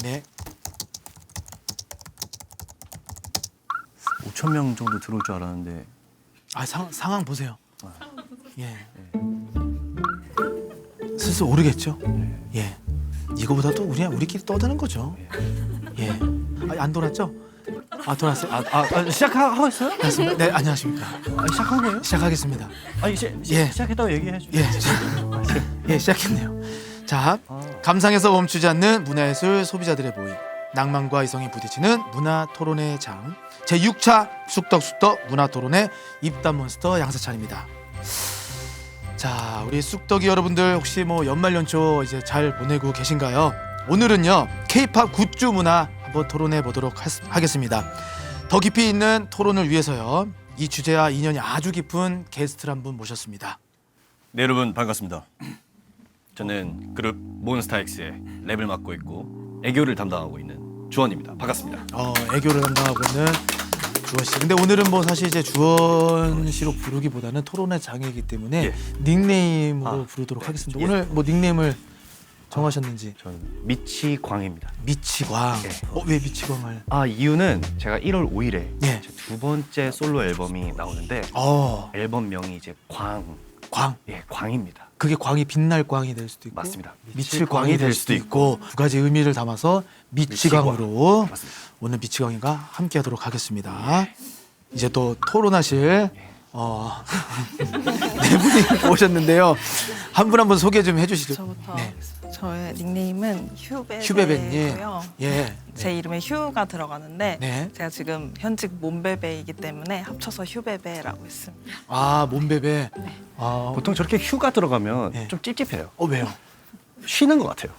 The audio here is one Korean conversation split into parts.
네. 5,000명 정도 들어올 줄 알았는데 아 상황 보세요. 예. 슬슬 오르겠죠. 예. 이거보다도 우리끼리 떠드는 거죠. 예. 안 돌았죠? 아 돌았어요. 시작하고 있어요? 알겠습니다. 네 안녕하십니까. 시작한 거예요? 시작하겠습니다. 아니 예. 시작했다고 얘기해 줘. 예. 예 시작했네요. 자 감상에서 멈추지 않는 문화예술 소비자들의 모임. 낭만과 이성이 부딪히는 문화 토론의 장 제6차 쑥떡 문화 토론의 입담 몬스터 양세찬입니다. 자 우리 쑥떡이 여러분들 혹시 뭐 연말 연초 이제 잘 보내고 계신가요? 오늘은요 K-팝 굿즈 문화 한번 토론해 보도록 하겠습니다. 더 깊이 있는 토론을 위해서요 이 주제와 인연이 아주 깊은 게스트를 한 분 모셨습니다. 네 여러분 반갑습니다. 저는 그룹 몬스타엑스의 랩을 맡고 있고 애교를 담당하고 있는 주원입니다. 반갑습니다. 애교를 담당하고 있는 주원 씨. 근데 오늘은 뭐 사실 이제 주원 씨로 부르기보다는 토론의 장이기 때문에 예. 닉네임으로 부르도록 네. 하겠습니다. 예. 오늘 뭐 닉네임을 정하셨는지. 저는 미치광입니다. 미치광. 예. 왜 미치광을? 이유는 제가 1월 5일에 예. 제 두 번째 솔로 앨범이 나오는데 앨범명이 이제 광. 예, 광입니다. 그게 광이 빛날 광이 될 수도 있고 맞습니다. 미칠 광이 될 수도 있고 두 가지 의미를 담아서 미치광으로 맞습니다. 오늘 미치광이가 함께하도록 하겠습니다. 이제 또 토론하실 네 분이 오셨는데요. 한 분 한 분 소개 좀 해주시죠. 저부터 네. 저의 닉네임은 휴베베님. 휴베베고요. 예. 제 이름에 휴가 들어가는데 네. 제가 지금 현직 몸베베이기 때문에 합쳐서 휴베베라고 했습니다. 몸베베. 보통 저렇게 휴가 들어가면 네. 좀 찝찝해요. 왜요? 쉬는 것 같아요.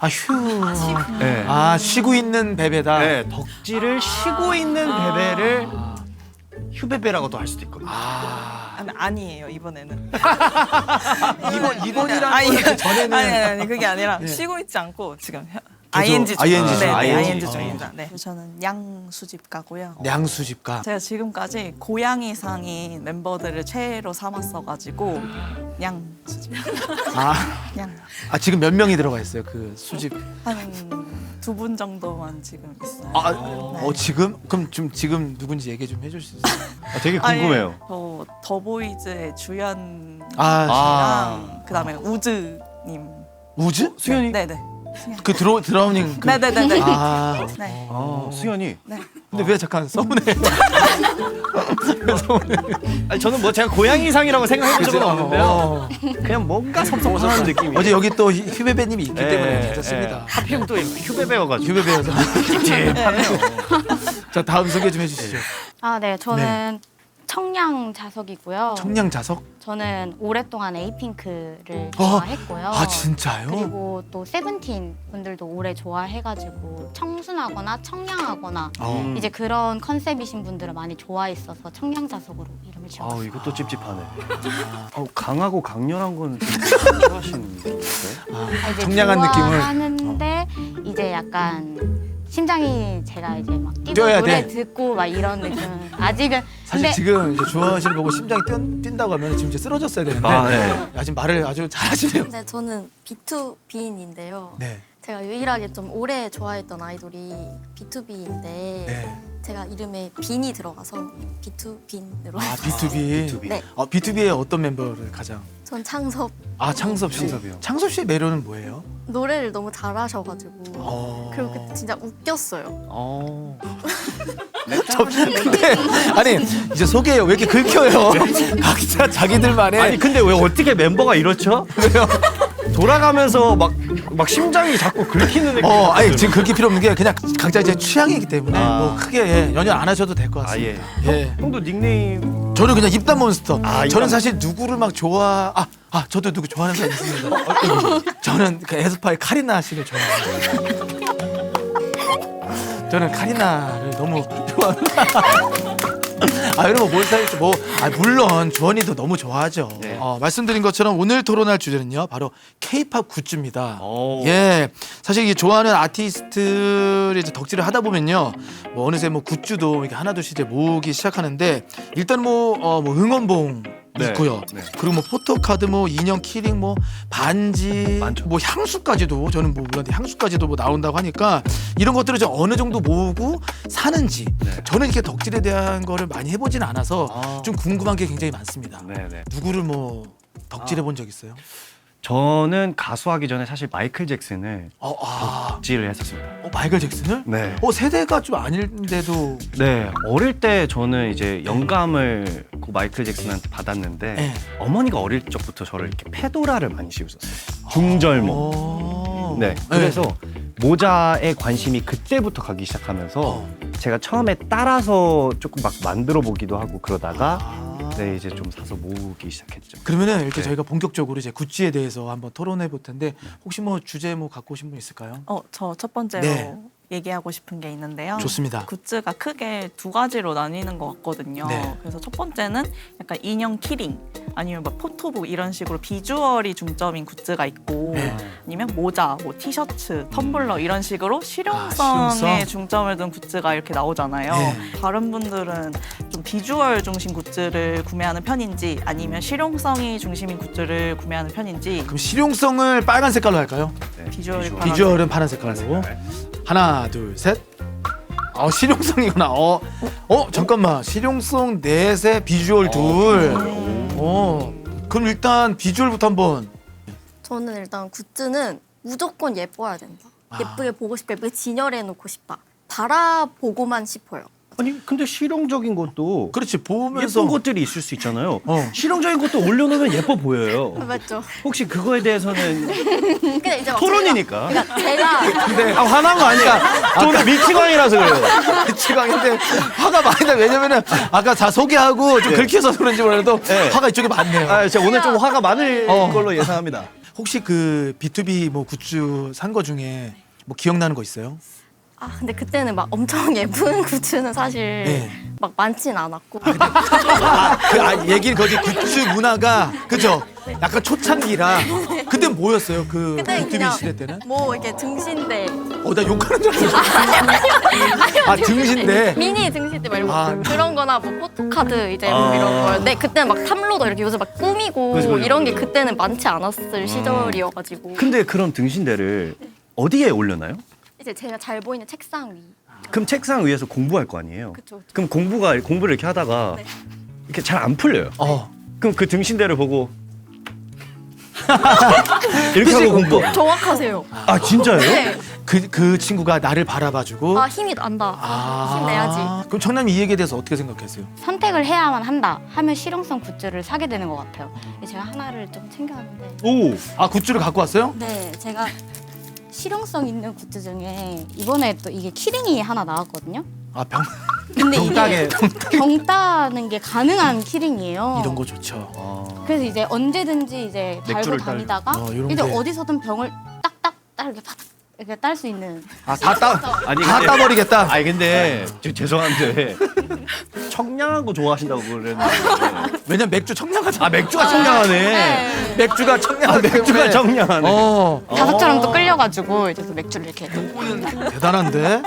네. 쉬고 있는 베베다. 네, 덕질을 쉬고 있는 베베를 휴베베라고도 할 수도 있거든요. 아니에요 이번에는. 이번이라는 아니, 거는 전에는 아니 그게 아니라 네. 쉬고 있지 않고 지금 계속 ING 중. ING 중. 네, ING. ING 중입니다. 네. 저는 양수집가고요. 양수집가. 제가 지금까지 고양이상이 멤버들을 최애로 삼았어가지고 양수집. 양. 지금 몇 명이 들어가 있어요? 그 수집. 한 두 분 정도만 지금 있어요. 네. 지금? 그럼 좀 지금 누군지 얘기 좀 해줄 수 있어요? 되게 궁금해요. 저 더보이즈의 주연 아, 씨랑 그다음에 우즈님. 우즈? 수현이? 네네. 그 드라우닝. 네네네네. 네. 수현이. 네. 근데 왜 잠깐 서운해? 아니, 저는 뭐 제가 고양이상이라고 생각해본 적은 없는데요. 그냥 뭔가 섭섭한 느낌이. 어제 여기 또 휴베베님이 있기 예, 때문에 괜찮습니다. 하필 또 휴베베여가지고. 휴베베여서. 자 다음 소개 좀 해주시죠. 네, 저는 청량 자석이고요. 청량 자석? 저는 오랫동안 에이핑크를 좋아했고요. 진짜요? 그리고 또 세븐틴 분들도 오래 좋아해가지고 청순하거나 청량하거나 이제 그런 컨셉이신 분들을 많이 좋아했어서 청량 자석으로 이름을 지었어요. 이것도 찝찝하네. 강하고 강렬한 건 좋아하시는데. 이제 청량한 느낌을. 하는데 이제 약간 심장이 제가 이제 막 뛰고 뛰어야 노래 돼. 듣고 막 이런 느낌. 아직은 사실 근데 지금 이제 주원 씨를 보고 심장이 뛴다고 하면 지금 이제 쓰러졌어야 되는데 지금 말을 아주 잘하시네요. 네, 저는 B2B인인데요. 네. 제가 유일하게 좀 오래 좋아했던 아이돌이 B2B인데 네. 제가 이름에 빈이 들어가서 B2B인으로 B2B. 네. B2B의 어떤 멤버를 가장? 전 창섭 창섭 씨. 창섭이요. 창섭 씨의 매력은 뭐예요? 노래를 너무 잘하셔가지고 그리고 그때 진짜 웃겼어요. 근데 아니 이제 소개해요. 왜 이렇게 긁혀요? 각자 자기들만의. 아니 근데 왜 어떻게 멤버가 이렇죠? 왜요? 돌아가면서 막 심장이 자꾸 긁히는 느낌. 아니 지금 그렇게 필요 없는 게 그냥 각자 이제 취향이기 때문에 뭐 크게 연연 안 하셔도 될 것 같습니다. 예. 형도 닉네임. 저는 그냥 입담 몬스터. 저는 입담. 사실 누구를 막 저도 누구 좋아하는 사람 있습니다. 저는 그 에스파의 카리나 씨를 좋아해요. 저는 카리나를 너무 좋아합니다. 여러분 몬스타엑스 물론 주원이도 너무 좋아하죠. 네. 말씀드린 것처럼 오늘 토론할 주제는요 바로 K-팝 굿즈입니다. 오. 예, 사실 이게 좋아하는 아티스트를 이제 덕질을 하다 보면요, 뭐 어느새 뭐 굿즈도 이렇게 하나둘씩 이제 모으기 시작하는데 일단 뭐 응원봉 네. 있고요. 네. 그리고 뭐 포토카드, 뭐 인형 키링, 뭐 반지, 많죠. 뭐 향수까지도 저는 뭐 몰랐는데 향수까지도 뭐 나온다고 하니까 이런 것들을 좀 어느 정도 모으고 사는지 네. 저는 이렇게 덕질에 대한 거를 많이 해보진 않아서 아. 좀 궁금한 게 굉장히 많습니다. 네네. 누구를 뭐 덕질해 본 적 있어요? 저는 가수하기 전에 사실 마이클 잭슨을 아, 덕질을 했었습니다. 마이클 잭슨을? 네. 세대가 좀 아닌데도 네, 어릴 때 저는 이제 영감을 그 마이클 잭슨한테 받았는데 네. 어머니가 어릴 적부터 저를 이렇게 페도라를 많이 씌우셨어요. 중절모. 네, 그래서 모자에 관심이 그때부터 가기 시작하면서 제가 처음에 따라서 조금 막 만들어 보기도 하고 그러다가 네, 이제 좀 사서 모으기 시작했죠. 그러면은 이렇게 네. 저희가 본격적으로 이제 굿즈에 대해서 한번 토론해 볼 텐데 혹시 뭐 주제 뭐 갖고 오신 분 있을까요? 저 첫 번째로 네. 얘기하고 싶은 게 있는데요. 좋습니다. 굿즈가 크게 두 가지로 나뉘는 것 같거든요. 네. 그래서 첫 번째는 약간 인형 키링 아니면 막 포토북 이런 식으로 비주얼이 중점인 굿즈가 있고 네. 아니면 모자, 뭐 티셔츠, 텀블러 이런 식으로 실용성? 실용성에 중점을 둔 굿즈가 이렇게 나오잖아요. 네. 다른 분들은 좀 비주얼 중심 굿즈를 구매하는 편인지 아니면 실용성이 중심인 굿즈를 구매하는 편인지 그럼 실용성을 빨간 색깔로 할까요? 네, 비주얼이 비주얼. 파란색. 비주얼은 파란 색깔로. 하나, 둘, 셋. 실용성이구나. 잠깐만. 실용성 넷에 비주얼 둘. 그럼 일단 비주얼부터 한번. 저는 일단 굿즈는 무조건 예뻐야 된다. 예쁘게 보고 싶고 예쁘게 진열해 놓고 싶다. 바라보고만 싶어요. 아니 근데 실용적인 것도 그렇지. 보면서 예쁜 것들이 있을 수 있잖아요. 어. 실용적인 것도 올려놓으면 예뻐 보여요. 맞죠? 혹시 그거에 대해서는 근데 이제 막 토론이니까. 그러니까 제가 근데 화난 거 아니야? 저 오늘 미치광이라서 그래요. 지방인데 화가 많이 나. 왜냐면은 아까 다 소개하고 좀 긁혀서 그런지 몰라도 네. 화가 이쪽에 많네요. 아, 제가 오늘 좀 화가 많을 걸로 예상합니다. 혹시 그 B2B 뭐 굿즈 산 거 중에 뭐 기억나는 거 있어요? 근데 그때는 막 엄청 예쁜 굿즈는 사실 네. 막 많진 않았고 얘기는 거기 굿즈 문화가 그죠? 약간 초창기라. 그때 뭐였어요? 그 그때 B2B 그냥 시대 때는? 뭐 이렇게 등신대 나 욕하는 줄 알았어. 등신대. 미니 등신대 말고 아. 그런 거나 뭐 포토카드 이제 뭐 이런 거. 근데 그때는 막 탐로더 이렇게 요새 막 꾸미고 맞아. 이런 게 그때는 많지 않았을 시절이어가지고 근데 그런 등신대를 어디에 올려놔요? 이제 제가 잘 보이는 책상 위. 그럼 책상 위에서 공부할 거 아니에요? 그쵸. 그럼 공부를 이렇게 하다가 네. 이렇게 잘 안 풀려요. 그럼 그 등신대를 보고 이렇게 하고 공부. 정확하세요. 아 진짜요? 네. 그 친구가 나를 바라봐주고. 힘이 난다. 힘내야지. 그럼 청남이 이 얘기에 대해서 어떻게 생각했어요? 선택을 해야만 한다 하면 실용성 굿즈를 사게 되는 것 같아요. 제가 하나를 좀 챙겨왔는데 오. 굿즈를 갖고 왔어요? 네, 제가 실용성 있는 굿즈 중에 이번에 또 이게 키링이 하나 나왔거든요. 근데 병따개. 이게 병 따는 게 가능한 키링이에요. 이런 거 좋죠. 그래서 이제 언제든지 이제 달고 맥주를 다니다가 이런 이제 게. 어디서든 병을 딱딱 이렇게 파닥 이렇게 딸 수 있는. 아니 다 따버리겠다. 아니 근데 죄송한데 청량한 거 좋아하신다고 그랬는데. 왜냐면 맥주 청량하잖아. 맥주가 청량하네. 맥주가 청량하기 때문에. 맥주가 청량하네. 자석처럼 또 끌려가지고 이제 또 맥주를 이렇게. 대단한데?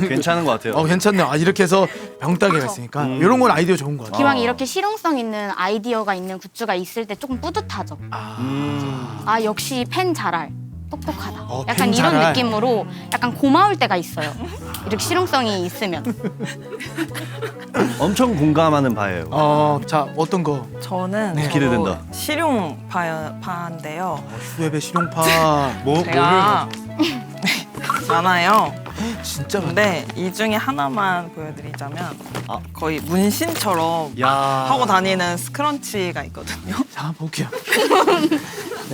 괜찮은 것 같아요. 괜찮네요. 이렇게 해서 병따개가 있으니까 이런 건 아이디어 좋은 것 같아요. 기왕 이렇게 실용성 있는 아이디어가 있는 굿즈가 있을 때 조금 뿌듯하죠. 역시 펜 잘알. 똑똑하다. 약간 펜 이런 잘알. 느낌으로 약간 고마울 때가 있어요. 이렇게 실용성이 있으면. 엄청 공감하는 바예요. 자 어떤 거? 저는 네. 기대된다. 실용파인데요. 수협의 실용파. 제가 많아요. 진짜 많네. 근데 이 중에 하나만 보여드리자면 거의 문신처럼 야. 하고 다니는 스크런치가 있거든요. 자 볼게요.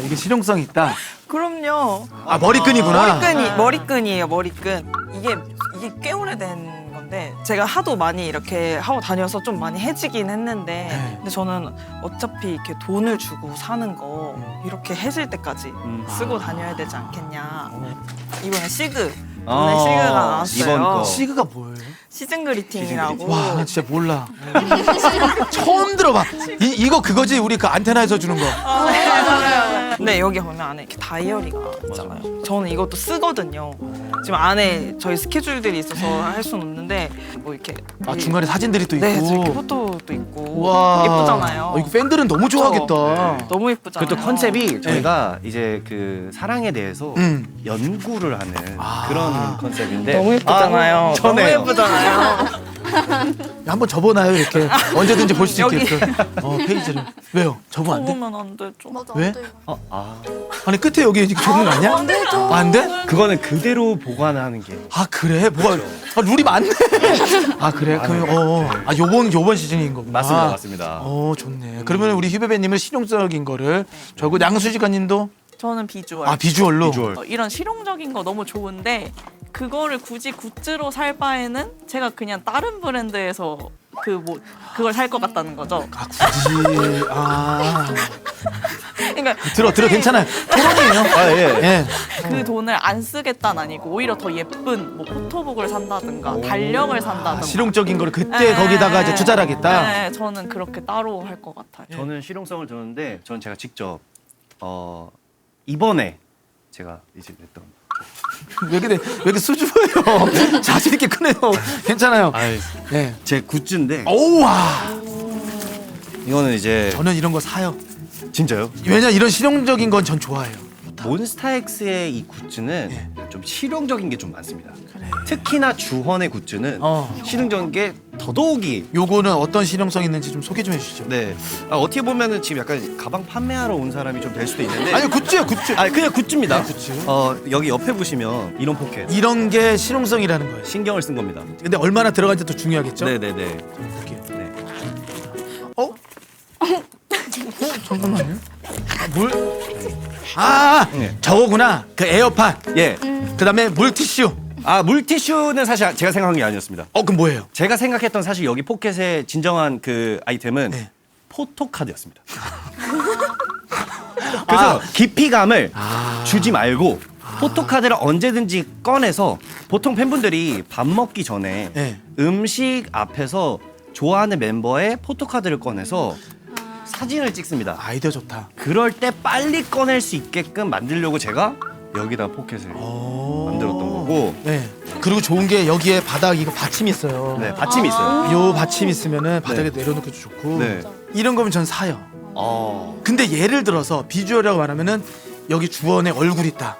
이게 실용성 있다. 그럼요. 머리끈이구나. 머리끈이에요. 머리끈. 이게 꽤 오래된 건데 제가 하도 많이 이렇게 하고 다녀서 좀 많이 해지긴 했는데 네. 근데 저는 어차피 이렇게 돈을 주고 사는 거 이렇게 해질 때까지 쓰고 다녀야 되지 않겠냐. 이번에 시그. 이번에 시그가 나왔어요. 이번 거. 시그가 뭐예요? 시즌 그리팅이라고. 와, 나 진짜 몰라. 처음 들어봐. 이거 그거지 우리 그 안테나에서 주는 거. 네, 맞아요. 근데 여기 보면 안에 이렇게 다이어리가 있잖아요. 저는 이것도 쓰거든요. 지금 안에 저희 스케줄들이 있어서 할 수는 없는데 뭐 이렇게 아 중간에 사진들이 또 있고. 네, 이렇게 포토도 있고 와. 예쁘잖아요. 이거 팬들은 너무 좋아하겠다. 너무 예쁘잖아요. 그것도 컨셉이 저희가 이제 그 사랑에 대해서 연구를 하는 그런 컨셉인데 너무 예쁘잖아요. 너무 전에요. 예쁘잖아요. 한번 접어놔요 이렇게 언제든지 볼 수 여기. 있게끔. 페이지를. 왜요? 접으면 안 돼? 접으면 안 되죠. 맞아. 왜? 안 돼. 아니 끝에 여기 이렇게 접는 거 아니야? 안 되죠. 안 돼? 그거는 그대로 보관하는 게 아 그래? 뭐가 룰이 많네. 아 그래? 그럼 요번 시즌인 거구나. 맞습니다. 좋네. 그러면 우리 휴배배님은 실용적인 거를 저고 양수지관님도 저는 비주얼. 비주얼로. 비주얼. 이런 실용적인 거 너무 좋은데 그거를 굳이 굿즈로 살 바에는 제가 그냥 다른 브랜드에서 그걸 살 것 같다는 거죠. 굳이 그러니까 들어 괜찮아요. 토론이에요. 예. 그 돈을 안 쓰겠다는 아니고 오히려 더 예쁜 뭐 포토북을 산다든가 달력을 산다든가. 실용적인 거를 그때 네. 거기다가 이제 투자를 하겠다. 네, 저는 그렇게 따로 할 것 같아요. 저는 실용성을 두는데 저는 제가 직접 이번에 제가 이제 냈던 왜 이렇게 수줍어요? 자신 있게 크네요. 괜찮아요. 네. 제 굿즈인데 오와. 이거는 이제 저는 이런 거 사요. 진짜요? 왜냐 이런 실용적인 건 전 좋아해요. 몬스타엑스의 이 굿즈는 좀 실용적인 게 좀 많습니다. 특히나 주헌의 굿즈는 실용적인 게 더더욱이 요거는 어떤 실용성 있는지 좀 소개 좀 해주시죠. 네 어떻게 보면은 지금 약간 가방 판매하러 온 사람이 좀 될 수도 있는데 아니 굿즈야 굿즈. 그냥 굿즈입니다. 굿즈. 여기 옆에 보시면 이런 포켓 이런 게 실용성이라는 거예요. 신경을 쓴 겁니다. 근데 얼마나 들어간지 또 중요하겠죠. 네네네. 볼게요. 네. 잠깐만요. 물? 네. 저거구나. 그 에어팟. 예. 그다음에 물티슈. 물티슈는 사실 제가 생각한 게 아니었습니다. 그럼 뭐예요? 제가 생각했던 사실 여기 포켓의 진정한 그 아이템은 네. 포토카드였습니다. 그래서 깊이감을 주지 말고 포토카드를 언제든지 꺼내서 보통 팬분들이 밥 먹기 전에 네. 음식 앞에서 좋아하는 멤버의 포토카드를 꺼내서 사진을 찍습니다. 아이디어 좋다. 그럴 때 빨리 꺼낼 수 있게끔 만들려고 제가 여기다 포켓을 만들었던 거고 네. 그리고 좋은 게 여기에 바닥 이거 받침이 있어요. 네, 받침이 있어요. 요 받침 있으면은 바닥에 내려놓기도 좋고. 네. 이런 거면 전 사요. 근데 예를 들어서 비주얼이라고 말하면은 여기 주원의 얼굴 있다.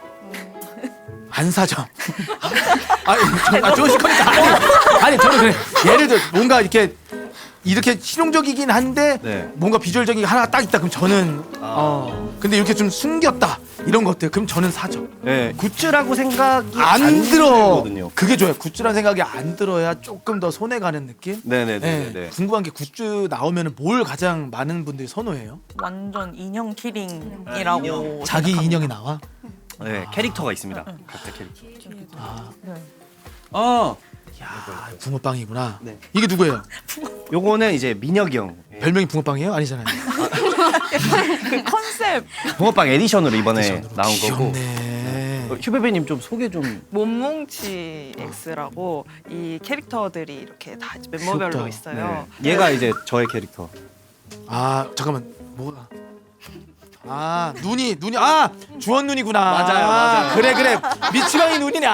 안 사죠. 조금씩 하니까 아니 저는 그래. 예를 들어 뭔가 이렇게 실용적이긴 한데 네. 뭔가 비주얼적인 게 하나가 딱 있다. 그럼 저는 근데 이렇게 좀 숨겼다 이런 것들 그럼 저는 사죠. 네, 굿즈라고 생각이 안 들어. 들거든요. 그게 좋아요. 굿즈라는 생각이 안 들어야 조금 더 손해 가는 느낌. 네네네. 네. 궁금한 게 굿즈 나오면 뭘 가장 많은 분들이 선호해요? 완전 인형 키링이라고. 인형. 자기 인형이 나와? 네, 캐릭터가 있습니다. 각자 캐릭터. 야, 붕어빵이구나. 네. 이게 누구예요? 요거는 이제 민혁이 형. 별명이 붕어빵이에요? 아니잖아요. 그 컨셉 붕어빵 에디션으로 이번에 나온 거고. 귀엽네. 휴배배님 좀 소개 좀. 몸뭉치 X라고 이 캐릭터들이 이렇게 다 멤버별로 귀엽다. 있어요. 얘가 이제 저의 캐릭터. 잠깐만 뭐가? 눈이 주원 눈이구나. 맞아요. 그래 미치광이 눈이네.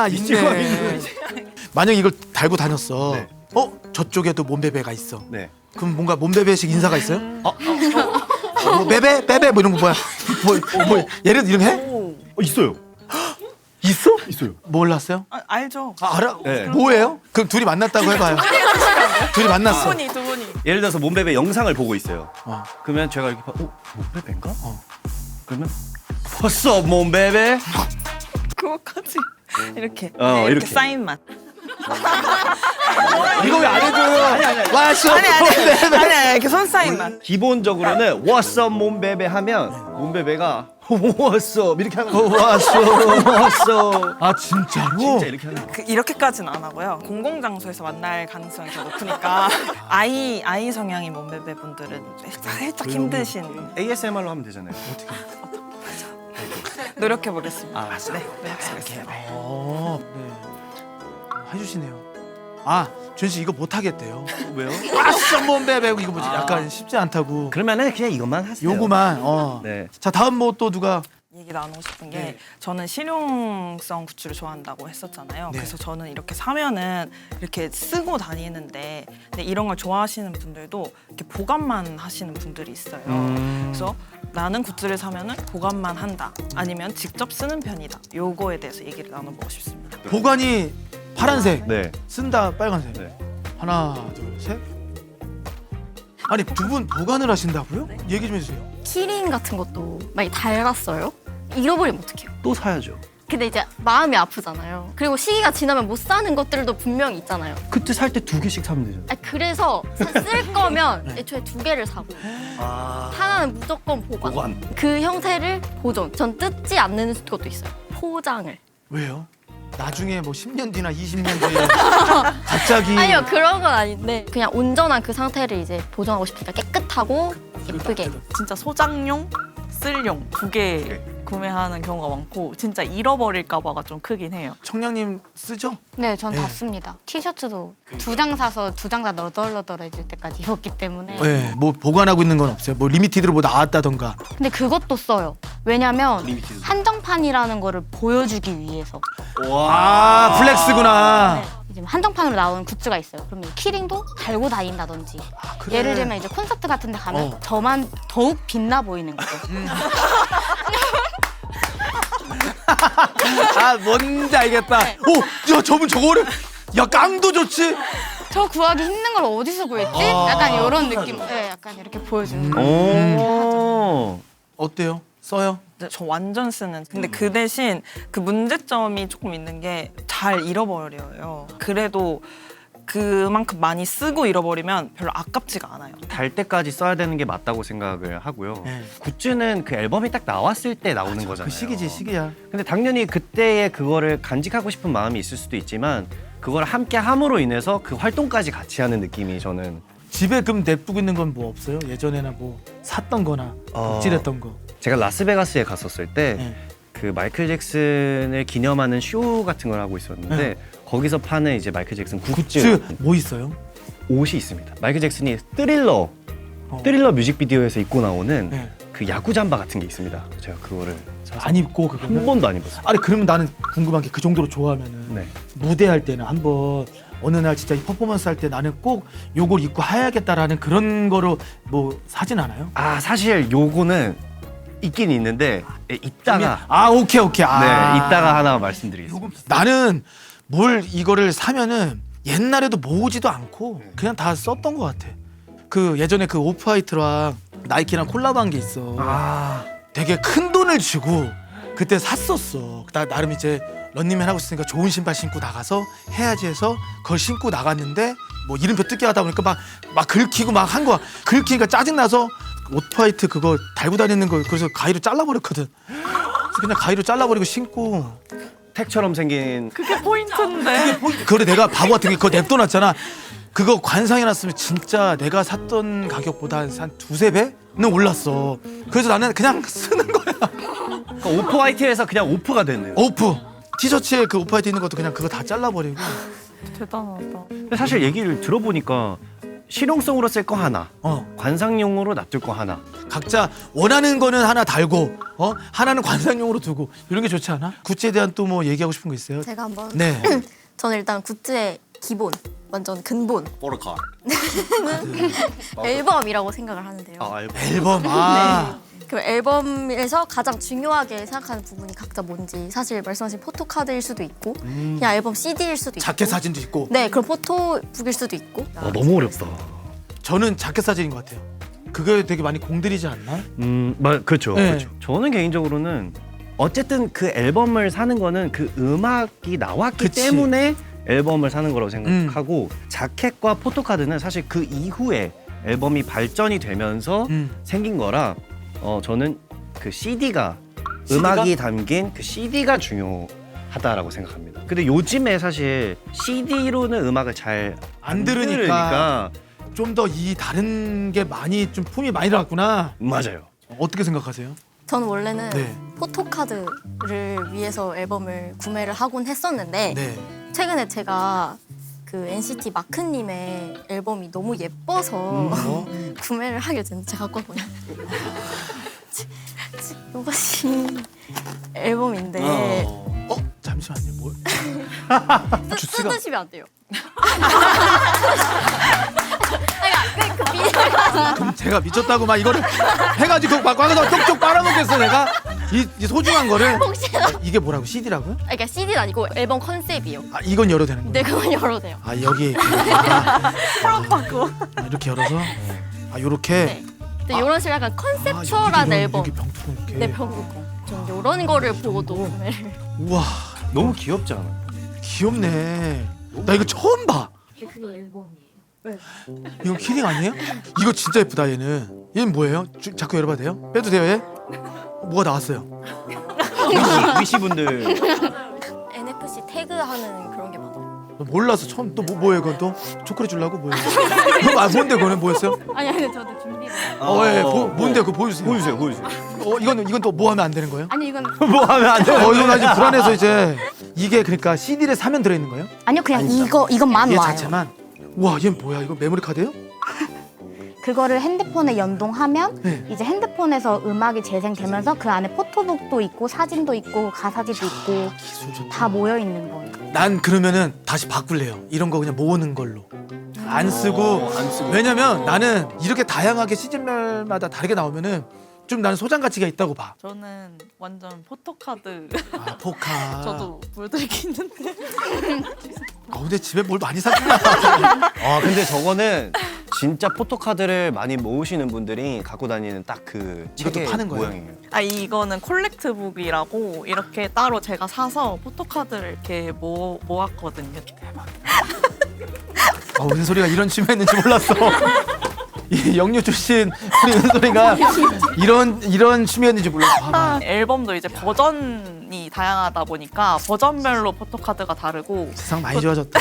미치광이 있네. 만약 이걸 달고 다녔어. 네. 저쪽에도 몸베베가 있어. 네. 그럼 뭔가 몸베베식 인사가 있어요? 뭐 베베 뭐 이런 거 뭐야? 뭐 예를 들어 이런 거 해? 있어요. 있어? 있어요. 몰랐어요? 알죠? 알아? 네. 뭐예요? 그럼 둘이 만났다고 해봐요. 둘이 만났어. 두 분이. 예를 들어서 몸베베 영상을 보고 있어요. 어. 그러면 제가 이렇게 몸베베인가? 그러면 What's up, 몸베베? 그거까지 이렇게 이렇게. 이렇게 사인만. 이거 왜 안 해줘요? 왔어. 아니 이렇게 손 사인만. 기본적으로는 What's up, 몸베베 하면 몸베베가 What's up 이렇게 하는 거예요. 왔어. What's up. 진짜로? 진짜 이렇게 하는 거예요. 이렇게까지는 안 하고요. 공공장소에서 만날 가능성이 더 높으니까 아이 성향인 몸베베 분들은 살짝 힘드신 ASMR로 하면 되잖아요. 노력해 보겠습니다. 맞아요. 네, 노력해 보겠습니다. 네. 해주시네요. 아, 준씨 이거 못 하겠대요. 왜요? 썸먼 베베 이거 뭐지? 약간 쉽지 않다고. 그러면은 그냥 이것만 하세요. 요거만. 네. 자, 다음 뭐 또 누가 얘기 나누고 싶은 게 네. 저는 실용성 굿즈를 좋아한다고 했었잖아요. 네. 그래서 저는 이렇게 사면은 이렇게 쓰고 다니는데 근데 이런 걸 좋아하시는 분들도 이렇게 보관만 하시는 분들이 있어요. 그래서 나는 굿즈를 사면은 보관만 한다. 아니면 직접 쓰는 편이다. 요거에 대해서 얘기를 나눠보고 싶습니다. 보관이 파란색, 네. 쓴다 빨간색. 네. 하나, 둘, 셋. 아니 두 분 보관을 하신다고요? 얘기 좀 해주세요. 키링 같은 것도 많이 달았어요. 잃어버리면 어떡해요? 또 사야죠. 근데 이제 마음이 아프잖아요. 그리고 시기가 지나면 못 사는 것들도 분명히 있잖아요. 그때 살 때 2개씩 사면 되잖아요. 아니, 그래서 쓸 거면 애초에 2개를 사고 하나는 무조건 보관. 보관. 그 형태를 보존. 전 뜯지 않는 것도 있어요. 포장을. 왜요? 나중에 뭐 10년 뒤나 20년 뒤에 갑자기 아니요, 그런 건 아닌데 그냥 온전한 그 상태를 이제 보존하고 싶으니까 깨끗하고 예쁘게. 진짜 소장용, 쓸용 두 개 구매하는 경우가 많고 진짜 잃어버릴까 봐가 좀 크긴 해요. 청량님 쓰죠? 네, 전 다 네. 씁니다. 티셔츠도 2장 사서 2장 다 너덜너덜해질 때까지 입었기 때문에. 네. 뭐 보관하고 있는 건 없어요. 뭐 리미티드로 뭐 나왔다던가. 근데 그것도 써요. 왜냐면 리미티드. 한정판이라는 거를 보여주기 위해서. 아, 플렉스구나. 네, 이제 한정판으로 나온 굿즈가 있어요. 그럼 이 키링도 달고 다닌다든지. 그래. 예를 들면 이제 콘서트 같은 데 가면 어. 저만 더욱 빛나 보이는 거죠. 아, 뭔지 알겠다. 오, 야, 저분 저거를 야, 깡도 좋지. 저 구하기 힘든 걸 어디서 구했지? 약간 이런 느낌. 네, 약간 이렇게 보여주는 거. 오. 어때요? 써요? 근데 저 완전 쓰는. 근데 그 대신 그 문제점이 조금 있는 게 잘 잃어버려요. 그래도 그만큼 많이 쓰고 잃어버리면 별로 아깝지가 않아요. 달 때까지 써야 되는 게 맞다고 생각을 하고요. 네. 굿즈는 그 앨범이 딱 나왔을 때 나오는 거잖아요. 그 시기지, 시기야. 근데 당연히 그때의 그거를 간직하고 싶은 마음이 있을 수도 있지만 그걸 함께 함으로 인해서 그 활동까지 같이 하는 느낌이 저는 집에 그럼 냅두고 있는 건 뭐 없어요? 예전에나 뭐 샀던 거나 덕질했던 거. 제가 라스베가스에 갔었을 때 네. 그 마이클 잭슨을 기념하는 쇼 같은 걸 하고 있었는데 네. 거기서 파는 이제 마이클 잭슨 굿즈 굿즈 뭐 있어요? 옷이 있습니다. 마이클 잭슨이 스릴러 뮤직비디오에서 입고 나오는 네. 그 야구 잠바 같은 게 있습니다. 제가 그거를 사서 안 입고 한 그거는? 번도 안 입었어요. 아니 그러면 나는 궁금한 게 그 정도로 좋아하면은 네. 무대할 때는 한번 어느 날 진짜 이 퍼포먼스 할 때 나는 꼭 요걸 입고 해야겠다라는 그런 거로 뭐 사진 않아요? 아 사실 요거는 있긴 있는데 이따가 아, 오케이. 네 이따가 하나 말씀드리겠습니다. 요거 나는 뭘 이거를 사면은 옛날에도 모으지도 않고 그냥 다 썼던 것 같아. 그 예전에 그 오프화이트랑 나이키랑 콜라보한 게 있어. 아 되게 큰 돈을 주고 그때 샀었어. 나 나름 이제 런닝맨 하고 있으니까 좋은 신발 신고 나가서 해야지 해서 그걸 신고 나갔는데 뭐 이름표 뜯기 하다 보니까 막 긁히고 막 한 거야. 긁히니까 짜증 나서 오프화이트 그거 달고 다니는 거 그래서 가위로 잘라버렸거든. 그래서 그냥 가위로 잘라버리고 신고. 택처럼 생긴 그게 포인트인데. 그래 내가 바보 같은 게 그거 냅둬놨잖아. 그거 관상해놨으면 진짜 내가 샀던 가격보다 한 두세 배는 올랐어. 그래서 나는 그냥 쓰는 거야. 그러니까 오프화이트에서 그냥 오프가 됐네요. 오프 티셔츠에 그 오프화이트 있는 것도 그냥 그거 다 잘라버리고. 대단하다. 근데 사실 얘기를 들어보니까 실용성으로 쓸 거 하나, 관상용으로 놔둘 거 하나. 각자 원하는 거는 하나 달고 하나는 관상용으로 두고 이런 게 좋지 않아? 굿즈에 대한 또 뭐 얘기하고 싶은 거 있어요? 제가 한번. 네. 저는 일단 굿즈의 기본, 완전 근본 포르카. 앨범이라고 생각을 하는데요. 앨범. 아. 그 앨범에서 가장 중요하게 생각하는 부분이 각자 뭔지 사실 말씀하신 포토카드일 수도 있고 그냥 앨범 CD일 수도 있고 자켓 사진도 있고. 네, 그럼 포토북일 수도 있고 너무 어렵다. 저는 자켓 사진인 것 같아요. 그게 되게 많이 공들이지 않나? 그렇죠. 네. 그렇죠. 저는 개인적으로는 어쨌든 그 앨범을 사는 거는 그 음악이 나왔기 그치. 때문에 앨범을 사는 거라고 생각하고 자켓과 포토카드는 사실 그 이후에 앨범이 발전이 되면서 생긴 거라 저는 그 CD가 음악이 담긴 그 CD가 중요하다라고 생각합니다. 근데 요즘에 사실 CD로는 음악을 잘 안 들으니까 좀 더 이 다른 게 많이 좀 품이 많이 들어갔구나. 맞아요. 어떻게 생각하세요? 저는 원래는 네. 포토카드를 위해서 앨범을 구매를 하곤 했었는데 네. 최근에 제가 그 NCT 마크님의 앨범이 너무 예뻐서 구매를 하게 됐는데 제가 갖고 왔거든요. 이것이 앨범인데 잠시만요. 뭘? 뜯으시면 안 돼요. 그럼 제가 미쳤다고 막 이거를 해가지고 막 과거다 쪽쪽 빨아먹겠어 내가 이 소중한 거를. 이게 뭐라고? CD라고요? 그러니까 CD는 아니고 앨범 컨셉이요. 아 이건 열어도 되는 거예요? 네, 그건 열어도 돼요. 아 여기 이렇게 열어서 요렇게. 네. 근데 이런 식으로 약간 컨셉추얼한 여기 앨범. 여기 병뚜껑 이렇게. 네, 병뚜껑. 전 이런 거를 보고도 구매를. 우와 너무 귀엽지 않아요? 귀엽네. 나 이거 처음 봐. 그게 앨범이에요. 이건 키링 아니에요? 이거 진짜 예쁘다 얘는. 얘는 뭐예요? 자꾸 열어봐도 돼요? 빼도 돼요 얘? 뭐가 나왔어요? 위시 분들 NFC 태그하는 그런 게 많아요. 몰라서 처음. 또 뭐예요 그건 또? 초콜릿 주려고 뭐예요? 뭔데 그거는 뭐였어요? 아니 저도 준비를. 예. 뭔데 그거 보여주세요. 보여주세요. 이건 또 뭐 하면 안 되는 거예요? 아니 이건 뭐 하면 안 돼? 이건 아직 불안해서 이제. 이게 그러니까 CD를 사면 들어있는 거예요? 아니요 그냥 이것만 얘 와요. 자체만. 우와 얘는 뭐야? 이거 메모리 카드예요? 그거를 핸드폰에 연동하면 네. 이제 핸드폰에서 음악이 재생되면서 그 안에 포토북도 있고 사진도 있고 가사지도 있고 기술 좋다. 다 모여 있는 거예요. 난 그러면은 다시 바꿀래요. 이런 거 그냥 모으는 걸로. 안 쓰고. 왜냐면 나는 이렇게 다양하게 시즌별마다 다르게 나오면은 좀 나는 소장 가치가 있다고 봐. 저는 완전 포토카드. 아, 포카. 저도 보여드릴 게 있는데. 근데 집에 뭘 많이 샀구나. 근데 저거는 진짜 포토카드를 많이 모으시는 분들이 갖고 다니는 딱 그 이것도 책의 파는 거예요? 모양이에요. 이거는 콜렉트북이라고 이렇게 따로 제가 사서 포토카드를 이렇게 모았거든요. 대박. 은솔이가 이런 취미였는지 몰랐어. 이 영유 출신 우리 은솔이가 이런 취미였는지 몰랐어. 봐봐. 앨범도 이제 버전이 다양하다 보니까 버전별로 포토카드가 다르고 세상 많이 좋아졌다.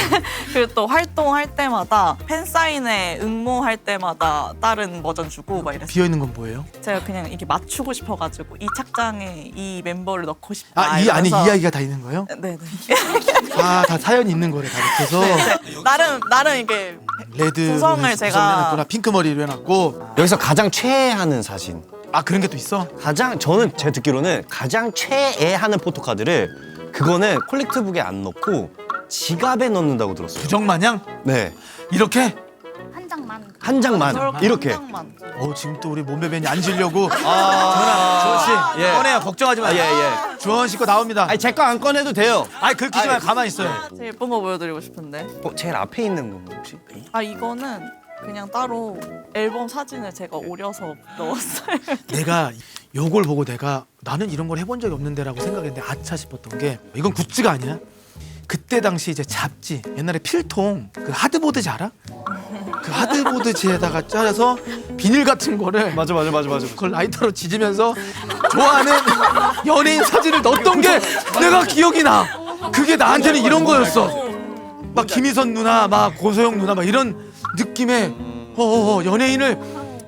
그리고 또 활동할 때마다 팬사인회 응모할 때마다 다른 버전 주고 막 이랬어요. 비어 있는 건 뭐예요? 제가 그냥 이게 맞추고 싶어가지고 이 책장에 이 멤버를 넣고 싶다. 이 안에 이러면서. 이야기가 다 있는 거예요? 네네. 다 사연이 있는 거래 다 이렇게 해서. 나름 이게 레드 구성을 구성을 제가- 해놨구나. 핑크 머리를 해놨고. 여기서 가장 최애하는 사진. 그런 게 또 있어? 저는 제가 듣기로는 가장 최애하는 포토카드를 그거는 콜렉트북에 안 넣고 지갑에 넣는다고 들었어요. 부정 마냥 네, 이렇게. 한 장만. 한 장만 저렇게 이렇게. 한 장만. 지금 또 우리 몸베베니 앉으려고. 아, 주원 씨, 예. 꺼내요. 걱정하지 마. 예. 주원 씨 거 나옵니다. 아니 제 거 안 꺼내도 돼요. 긁히지 마. 가만히 있어요. 제일 예쁜 거 보여드리고 싶은데. 제일 앞에 있는 건가 혹시? 이거는 그냥 따로 앨범 사진을 제가 오려서 넣었어요. 내가 요걸 보고 나는 이런 걸 해본 적이 없는데라고 생각했는데 아차 싶었던 게 이건 굿즈가 아니야. 그때 당시 이제 잡지 옛날에 필통 그 하드보드지 알아? 그 하드보드지에다가 짜서 비닐 같은 거를 맞아. 그걸 라이터로 지지면서 좋아하는 연예인 사진을 넣었던 게 내가 기억이 나. 그게 나한테는 이런 거였어. 막 김희선 누나, 막 고소영 누나, 막 이런 느낌의 연예인을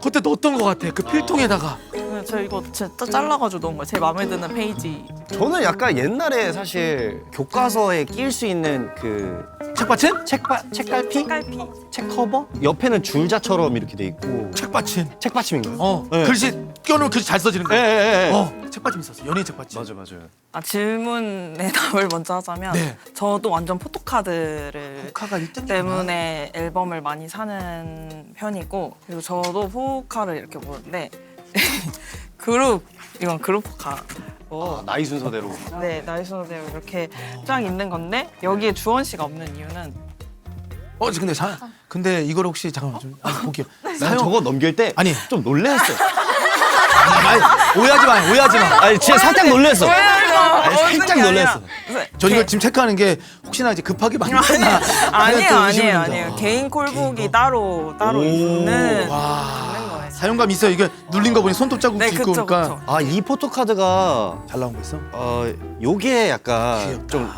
그때 넣었던 것 같아. 그 필통에다가. 저 이거 진짜 잘라가지고 넣은 거예요. 제 마음에 드는 페이지. 저는 약간 옛날에 사실 교과서에 끼일 수 있는 그 책받침? 책갈피? 깔피. 책 커버? 옆에는 줄자처럼 이렇게 돼 있고 책받침. 책받침인가요? 네. 글씨 껴놓으면 글씨 잘 써지는 거야. 예. 책받침 있었어. 연예인 책받침. 맞아요. 질문의 답을 먼저 하자면 네. 저도 완전 포토카드를 포카가 1등이구나. 때문에 앨범을 많이 사는 편이고 그리고 저도 포카를 이렇게 보는데 이건 그룹 포카. 나이 순서대로. 네, 나이 순서대로 이렇게 쫙 있는 건데 여기에 주원 씨가 없는 이유는 근데 이걸 혹시 잠깐만 좀 볼게요. 난 저거 넘길 때 아니. 좀 놀랬어. 오해하지 마. 아니 진짜 살짝 놀랬어. 살짝 놀랬어. 저 이거 지금 체크하는 게 혹시나 이제 급하게 만들었나. 아니에요. 개인 콜북이 따로 있는 와. 거예요. 사용감 있어요. 이게 눌린 거 보니 손톱 자국도 네, 있고 그쵸. 그러니까 이 포토카드가 잘 나온 거 있어? 요게 약간 귀엽다. 좀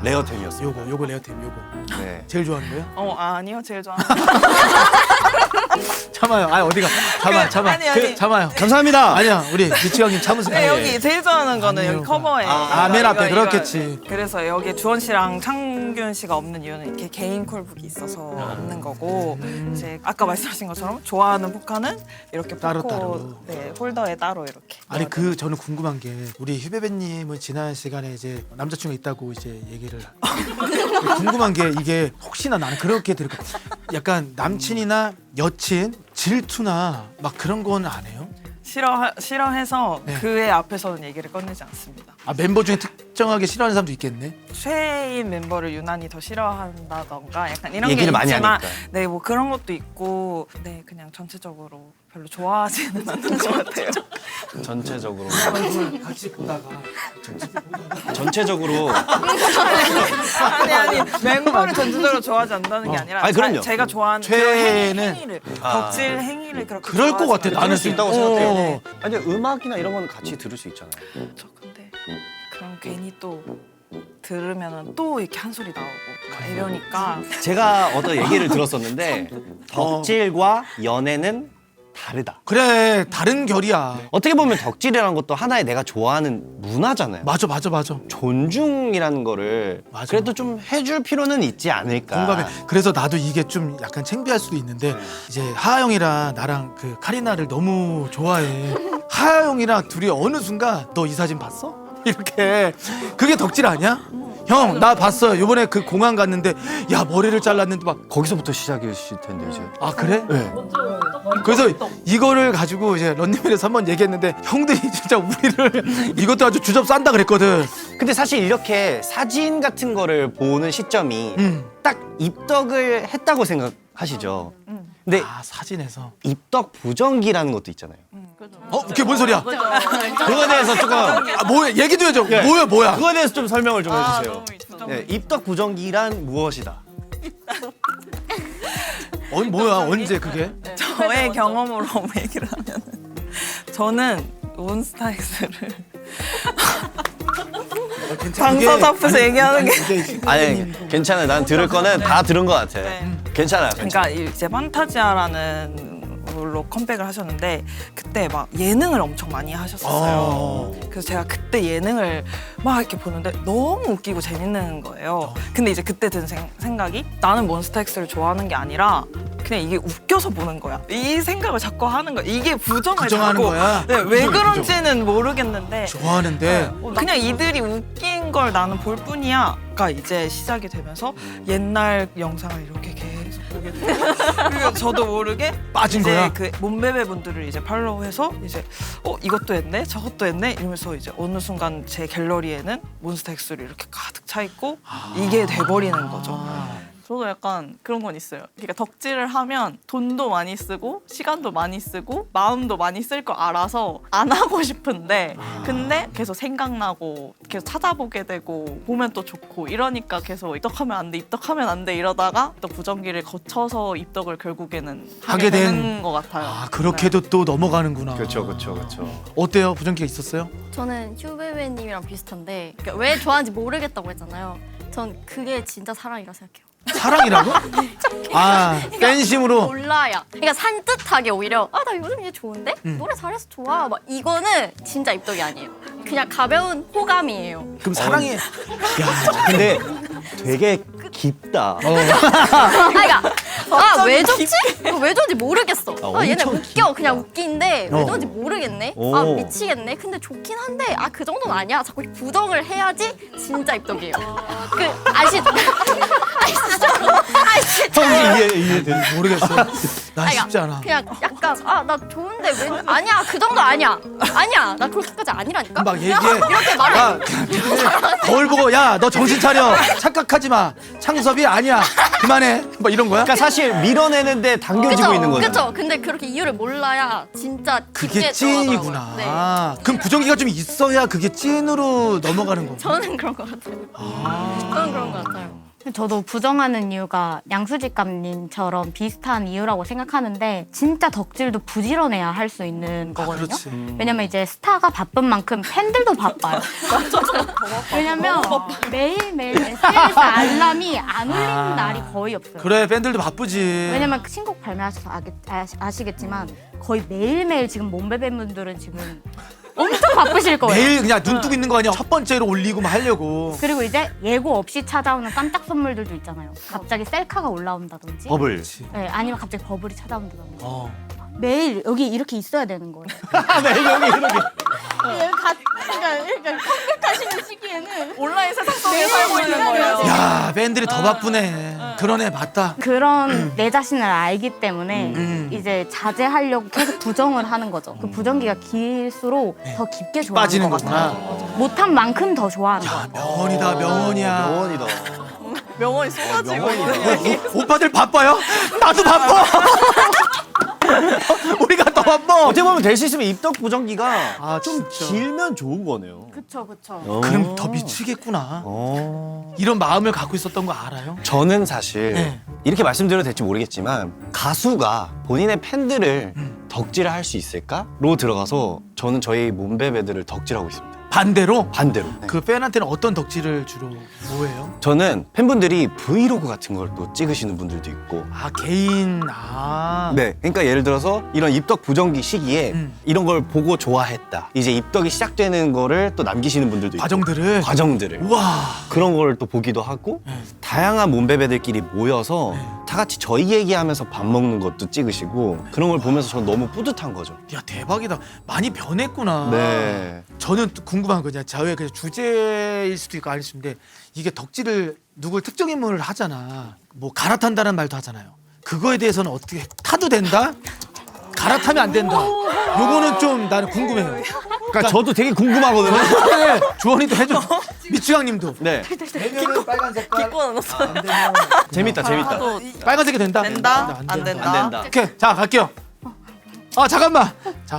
레어템이었어요. 요거 레어템 요거. 네. 제일 좋아하는 거예요? 아니요, 제일 좋아하는 참아요. 아 어디가? 참아. 아니. 참아요. 감사합니다. 아니야 우리 미치광님 참으세요. 네, 여기 제일 좋아하는 거는 아니요. 여기 커버에. 맨 앞에 그렇겠지. 그래서 여기 주원 씨랑 창균 씨가 없는 이유는 이렇게 개인 콜북이 있어서 없는 거고 이제 아까 말씀하신 것처럼 좋아하는 포카는 이렇게 따로, 포코, 따로. 네, 홀더에 따로 이렇게. 아니 저는 궁금한 게 우리 휴배배님은 지난 시간에 이제 남자친구가 있다고 이제 얘기를 궁금한 게 이게 혹시나 나는 그렇게 들을까 약간 남친이나 여친 질투나 막 그런 건 안 해요? 싫어해서 네. 그의 앞에서는 얘기를 꺼내지 않습니다. 아 멤버 중에 특정하게 싫어하는 사람도 있겠네. 최애인 멤버를 유난히 더 싫어한다던가 약간 이런 얘기를 게 많이 있지만 하니까. 네, 뭐 그런 것도 있고 네, 그냥 전체적으로 별로 좋아하지는 않는 것 같아요. 전체적으로 같이 보다가 전체적으로 아니 멤버를 전체적으로 좋아하지 않는다는 게 아니라 아니, 그럼요. 제가 좋아하는 최애는- 행위를 덕질 행위를 그렇게 그럴 것 같아. 좋아하지 나는 들을 수 있다고 생각해요. 어. 아니, 근데 음악이나 이런 건 같이 들을 수 있잖아요. 저 근데 그럼 괜히 또 들으면은 또 이렇게 한 소리 나오고 막 이러니까 제가 어떤 얘기를 들었었는데 덕질과 연애는 다르다. 그래 다른 결이야. 어떻게 보면 덕질이라는 것도 하나의 내가 좋아하는 문화잖아요. 맞아. 존중이라는 거를 맞아. 그래도 좀 해줄 필요는 있지 않을까. 공감해. 그래서 나도 이게 좀 약간 창피할 수도 있는데 이제 하하 형이랑 나랑 그 카리나를 너무 좋아해. 하하 형이랑 둘이 어느 순간 너 이 사진 봤어? 이렇게 그게 덕질 아니야? 형 나 봤어. 요번에 그 공항 갔는데 야 머리를 잘랐는데 막 거기서부터 시작이실 텐데 이제. 아 그래? 네. 그래서 이거를 가지고 이제 런닝맨에서 한번 얘기했는데 형들이 진짜 우리를 이것도 아주 주접 싼다 그랬거든. 근데 사실 이렇게 사진 같은 거를 보는 시점이 딱 입덕을 했다고 생각하시죠. 근데 아 사진에서. 입덕 부정기라는 것도 있잖아요. 그게 뭔 소리야? 그거에 대해서 조금 뭐야 얘기도 해줘. 뭐야? 그거에 대해서 좀 설명을 좀 해주세요. 너무 부정- 네, 입덕 부정기란 무엇이다? 뭐야 언제 그게? 저의 경험으로 얘기를 하면은 저는 몬스타엑스를 방송 앞에서 얘기하는 게 아니 괜찮아요. 난 들을 거는 다 들은 것 같아. 네. 괜찮아요. 그러니까 이제 판타지아라는 걸로 컴백을 하셨는데 그때 막 예능을 엄청 많이 하셨었어요. 그래서 제가 그때 예능을 막 이렇게 보는데 너무 웃기고 재밌는 거예요. 근데 이제 그때 든 생각이 나는 몬스타엑스를 좋아하는 게 아니라 그냥 이게 웃겨서 보는 거야. 이 생각을 자꾸 하는 거야. 이게 부정을 부정하는 자꾸 거야? 네, 왜 부정. 그런지는 모르겠는데 좋아하는데 그냥 이들이 웃긴 걸 나는 볼 뿐이야가 이제 시작이 되면서 옛날 영상을 이렇게 계속 보게 돼요. 그리고 저도 모르게 빠진 이제 거야? 그 몸베베 분들을 이제 팔로우해서 이제 이것도 했네 저것도 했네 이러면서 이제 어느 순간 제 갤러리에는 몬스타엑스를 이렇게 가득 차 있고 이게 돼버리는 거죠. 저도 약간 그런 건 있어요. 그러니까 덕질을 하면 돈도 많이 쓰고 시간도 많이 쓰고 마음도 많이 쓸 거 알아서 안 하고 싶은데 근데 계속 생각나고 계속 찾아보게 되고 보면 또 좋고 이러니까 계속 입덕하면 안 돼 이러다가 또 부정기를 거쳐서 입덕을 결국에는 하게 하게 된- 되는 것 같아요. 아 그렇게도 또 넘어가는구나. 그렇죠. 어때요? 부정기가 있었어요? 저는 휴베베님이랑 비슷한데 그러니까 왜 좋아하는지 모르겠다고 했잖아요. 전 그게 진짜 사랑이라 생각해요. 사랑이라고? 아 팬심으로. 몰라요. 그러니까 산뜻하게 오히려 나 요즘 얘 좋은데? 노래 잘해서 좋아. 막 이거는 진짜 입덕이 아니에요. 그냥 가벼운 호감이에요. 그럼 사랑이. 야 근데 되게 깊다. 그러니까 왜 좋지? 왜 좋은지 모르겠어. 얘네 엄청 웃겨. 그냥 웃긴데 왜 어. 좋은지 모르겠네. 오. 미치겠네. 근데 좋긴 한데 그 정도는 아니야. 자꾸 부정을 해야지 진짜 입덕이에요. 형이 이해돼. 모르겠어. 난 아니, 쉽지 않아. 그냥 약간 나 좋은데 왜 아니야 그 정도 아니야 나 그렇게까지 아니라니까 막 얘기해. 이렇게 말해 야, 거울 보고 야 너 정신 차려. 착각하지 마. 창섭이 아니야. 그만해. 뭐 이런 거야? 그러니까 사실 밀어내는데 당겨지고 있는 거죠. 그쵸 근데 그렇게 이유를 몰라야 진짜 그게 깊게 찐이구나. 들어가더라고요. 네. 그럼 부정기가 좀 있어야 그게 찐으로 넘어가는 거. 저는 그런 것 같아요 저는 그런 것 같아요 저도 부정하는 이유가 양수직감님처럼 비슷한 이유라고 생각하는데 진짜 덕질도 부지런해야 할 수 있는 거거든요. 그렇지. 왜냐면 이제 스타가 바쁜 만큼 팬들도 바빠요. 왜냐면 매일매일 SNS 알람이 안 울리는 날이 거의 없어요. 그래 팬들도 바쁘지. 왜냐면 신곡 발매하셔서 아시겠지만 거의 매일매일 지금 몸베베분들은 지금 엄청 바쁘실 거예요. 매일 그냥 눈 뜨고 있는 거 아니야. 첫 번째로 올리고 막 하려고. 그리고 이제 예고 없이 찾아오는 깜짝 선물들도 있잖아요. 갑자기 셀카가 올라온다든지 버블. 그렇지. 네, 아니면 갑자기 버블이 찾아온다든지 어. 매일 여기 이렇게 있어야 되는 거예요. 매일 여기 이렇게. 그러니까 컴퓨터하시는 시기에는 온라인 세상 속에 살고 있는 거예요. 야 팬들이 더 바쁘네. 그러네 맞다. 그런 내 자신을 알기 때문에 음. 이제 자제하려고 계속 부정을 하는 거죠. 그 부정기가 길수록 더 깊게 좋아하는 빠지는 것 거구나. 같아요. 못한 만큼 더 좋아하는 것 야 같아요. 명언이다 명언이야. 명언이다. 명언이 쏟아지고 오빠들 바빠요? 나도 바빠. 우리가 더 바빠. 어떻게 보면 될 수 있으면 입덕 부정기가 아, 좀 진짜. 길면 좋은 거네요. 그쵸 그쵸. 그럼 더 미치겠구나. 이런 마음을 갖고 있었던 거 알아요? 저는 사실 네. 이렇게 말씀드려도 될지 모르겠지만 가수가 본인의 팬들을 덕질을 할 수 있을까로 들어가서 저는 저희 몸베베들을 덕질하고 있습니다. 반대로 반대로. 그 팬한테는 어떤 덕질을 주로 뭐해요? 저는 팬분들이 브이로그 같은 걸 또 찍으시는 분들도 있고 아 개인 아. 네, 그러니까 예를 들어서 이런 입덕 부정기 시기에 음. 이런 걸 보고 좋아했다. 이제 입덕이 시작되는 거를 또 남기시는 분들도 있고 과정들을. 과정들을 우와. 그런 걸 또 보기도 하고 다양한 몸베베들끼리 모여서 다 같이 저희 얘기하면서 밥 먹는 것도 찍으시고 그런 걸 보면서 저는 너무 뿌듯한 거죠. 야 대박이다. 많이 변했구나. 네. 저는 또 궁금한 거냐. 저의 그 주제일 수도 있고 아닐 수도 있는데 이게 덕질을 누굴 특정 인물을 하잖아. 뭐 갈아탄다는 말도 하잖아요. 그거에 대해서는 어떻게 타도 된다? 갈아타면 안 된다. 요거는 좀 나는 궁금해요. 그러니까 저도 되게 궁금하거든요. 네, 주원이도 해줘. 미추강님도. 네. 되면은 빨간 색깔. 기권 넣었어요. 안 되면 재밌다, 재밌다. 하도 빨간색이 된다. 된다? 안 안 된다. 된다. 오케이, 자 갈게요. 아 잠깐만. 자,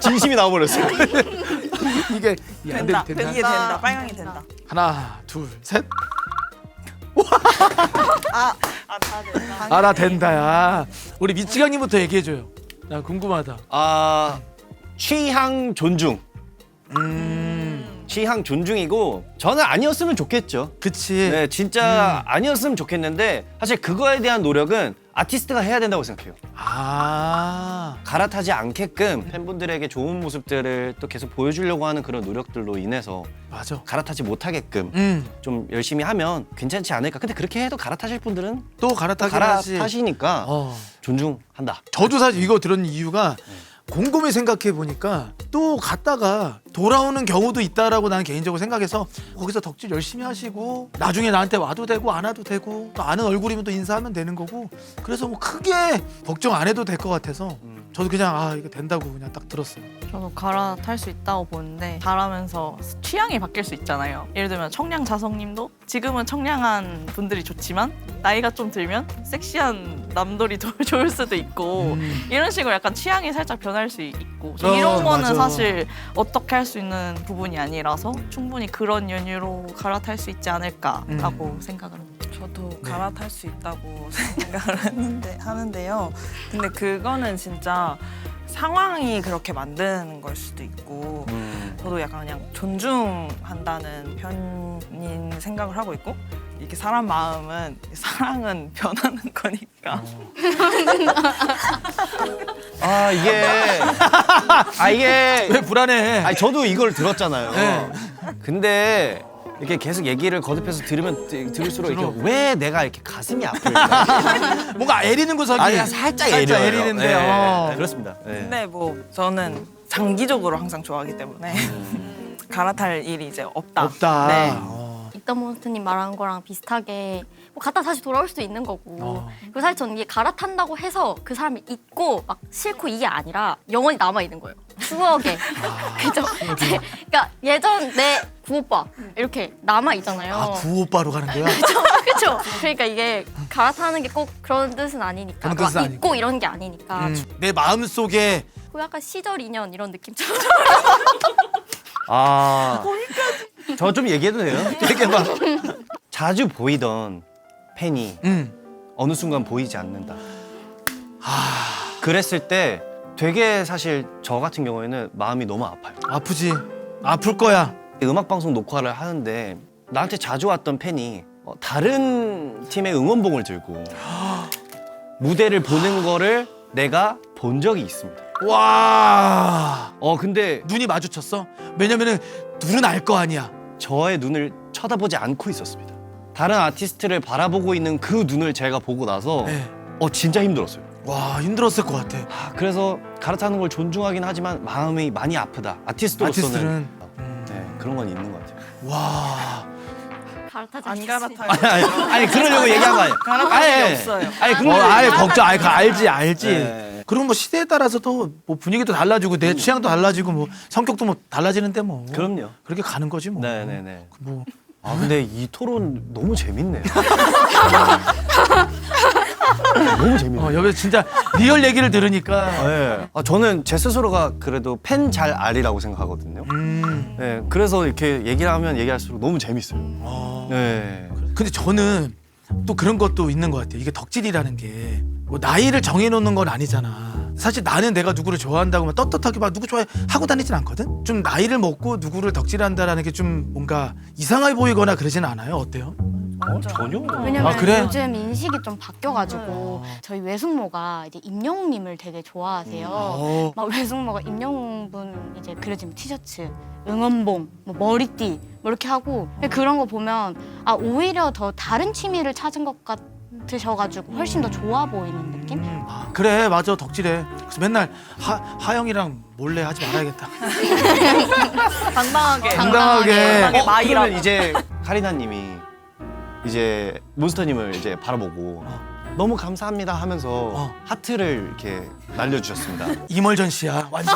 진심이 나와버렸어요. 이게 안 된다. 된다. 이게 된다. 빨강이 된다. 하나, 둘, 셋. 다 된다. 아 나 된다야. 우리 미치강님부터 얘기해줘요. 나 궁금하다. 아, 취향 존중. 음, 취향 존중이고 저는 아니었으면 좋겠죠. 그치. 네, 진짜 아니었으면 좋겠는데 사실 그거에 대한 노력은 아티스트가 해야 된다고 생각해요. 아, 갈아타지 않게끔 팬분들에게 좋은 모습들을 또 계속 보여주려고 하는 그런 노력들로 인해서 맞아. 갈아타지 못하게끔 좀 열심히 하면 괜찮지 않을까. 근데 그렇게 해도 갈아타실 분들은 또 갈아타긴 하지. 갈아타시니까 어. 존중한다. 저도 사실 이거 들은 이유가 곰곰이 생각해 보니까 또 갔다가 돌아오는 경우도 있다라고 나는 개인적으로 생각해서 거기서 덕질 열심히 하시고 나중에 나한테 와도 되고 안 와도 되고 또 아는 얼굴이면 또 인사하면 되는 거고 그래서 뭐 크게 걱정 안 해도 될 것 같아서 저도 그냥 아 이거 된다고 그냥 딱 들었어요. 저도 갈아탈 수 있다고 보는데 잘하면서 취향이 바뀔 수 있잖아요. 예를 들면 청량자성님도 지금은 청량한 분들이 좋지만 나이가 좀 들면 섹시한 남돌이 더 좋을 수도 있고 이런 식으로 약간 취향이 살짝 변할 수 있고 이런 거는 맞아. 사실 어떻게 할 수 있는 부분이 아니라서 충분히 그런 연유로 갈아탈 수 있지 않을까라고 생각을 합니다. 저도 갈아탈 수 있다고 생각을 하는데요. 근데 그거는 진짜 상황이 그렇게 만드는 걸 수도 있고 저도 약간 그냥 존중한다는 편인 생각을 하고 있고 이게 사람 마음은 사랑은 변하는 거니까 이게 왜 불안해? 아니 저도 이걸 들었잖아요. 네. 근데 이렇게 계속 얘기를 거듭해서 들을수록 이렇게 왜 내가 이렇게 가슴이 아플까? 뭔가 애리는 구석이 아니 살짝 애려요. 애리는데. 네, 그렇습니다. 네. 근데 뭐 저는 장기적으로 항상 좋아하기 때문에 갈아탈 일이 이제 없다. 네. 입덕몬스터님 말한 거랑 비슷하게 뭐 갔다 다시 돌아올 수도 있는 거고 그리고 사실 저는 이게 갈아탄다고 해서 그 사람을 잊고 막 싫고 이게 아니라 영원히 남아있는 거예요. 추억에. 그죠? 그러니까 예전 내 구오빠 이렇게 남아있잖아요. 아 구오빠로 가는 거야? 그렇죠. 그러니까 이게 갈아타는 게 꼭 그런 뜻은 아니니까 그런 뜻은 막 아니고. 잊고 이런 게 아니니까 내 마음 속에 그 약간 시절 인연 이런 느낌처럼 아 저 좀 얘기해도 돼요? 얘기해봐. 자주 보이던 팬이 어느 순간 보이지 않는다. 그랬을 때 되게 사실 저 같은 경우에는 마음이 너무 아파요. 아프지. 아플 거야. 음악방송 녹화를 하는데 나한테 자주 왔던 팬이 다른 팀의 응원봉을 들고 무대를 보는 거를 내가 본 적이 있습니다. 와. 근데 눈이 마주쳤어? 왜냐면은 눈은 알 거 아니야. 저의 눈을 쳐다보지 않고 있었습니다. 다른 아티스트를 바라보고 있는 그 눈을 제가 보고 나서 네. 진짜 힘들었어요. 와, 힘들었을 것 같아. 그래서 갈아타는 걸 존중하긴 하지만 마음이 많이 아프다. 아티스트로서는 아티스트는 네, 그런 건 있는 것 같아요. 와. 갈아타지 안 않겠습니다. 갈아타요. 아니 그러려고 얘기한 거 아니에요. 갈아타는 게 없어요. 아니 아예 걱정. 알지. 네. 그리고 뭐 시대에 따라서도 뭐 분위기도 달라지고 내 취향도 달라지고 뭐 성격도 뭐 달라지는데 뭐. 그럼요. 그렇게 가는 거지 뭐. 네네네. 뭐 근데 이 토론 너무 재밌네요. 너무 재밌네요. 여기서 진짜 리얼 얘기를 들으니까 네. 저는 제 스스로가 그래도 팬 잘 알이라고 생각하거든요. 네, 그래서 이렇게 얘기를 하면 얘기할수록 너무 재밌어요. 네. 근데 저는 또 그런 것도 있는 것 같아요. 이게 덕질이라는 게 뭐 나이를 정해놓는 건 아니잖아. 사실 나는 내가 누구를 좋아한다고 막 떳떳하게 막 누구 좋아해 하고 다니진 않거든. 좀 나이를 먹고 누구를 덕질한다라는 게 좀 뭔가 이상하게 보이거나 그러진 않아요. 어때요? 전혀. 왜냐면 그래? 요즘 인식이 좀 바뀌어가지고 저희 외숙모가 이제 임영웅님을 되게 좋아하세요. 막 외숙모가 임영웅분 이제 그려진 티셔츠, 응원봉, 뭐 머리띠 뭐 이렇게 하고 그런 거 보면 오히려 더 다른 취미를 찾은 것 같으셔가지고 훨씬 더 좋아 보이는 느낌? 그래 맞아 덕질해. 그래서 맨날 하영이랑 몰래 하지 말아야겠다. 당당하게. 당당하게. 마이라고. 그러면 이제 카리나님이 이제 몬스터님을 이제 바라보고 너무 감사합니다 하면서 하트를 이렇게 날려주셨습니다. 이멀전 씨야 완전.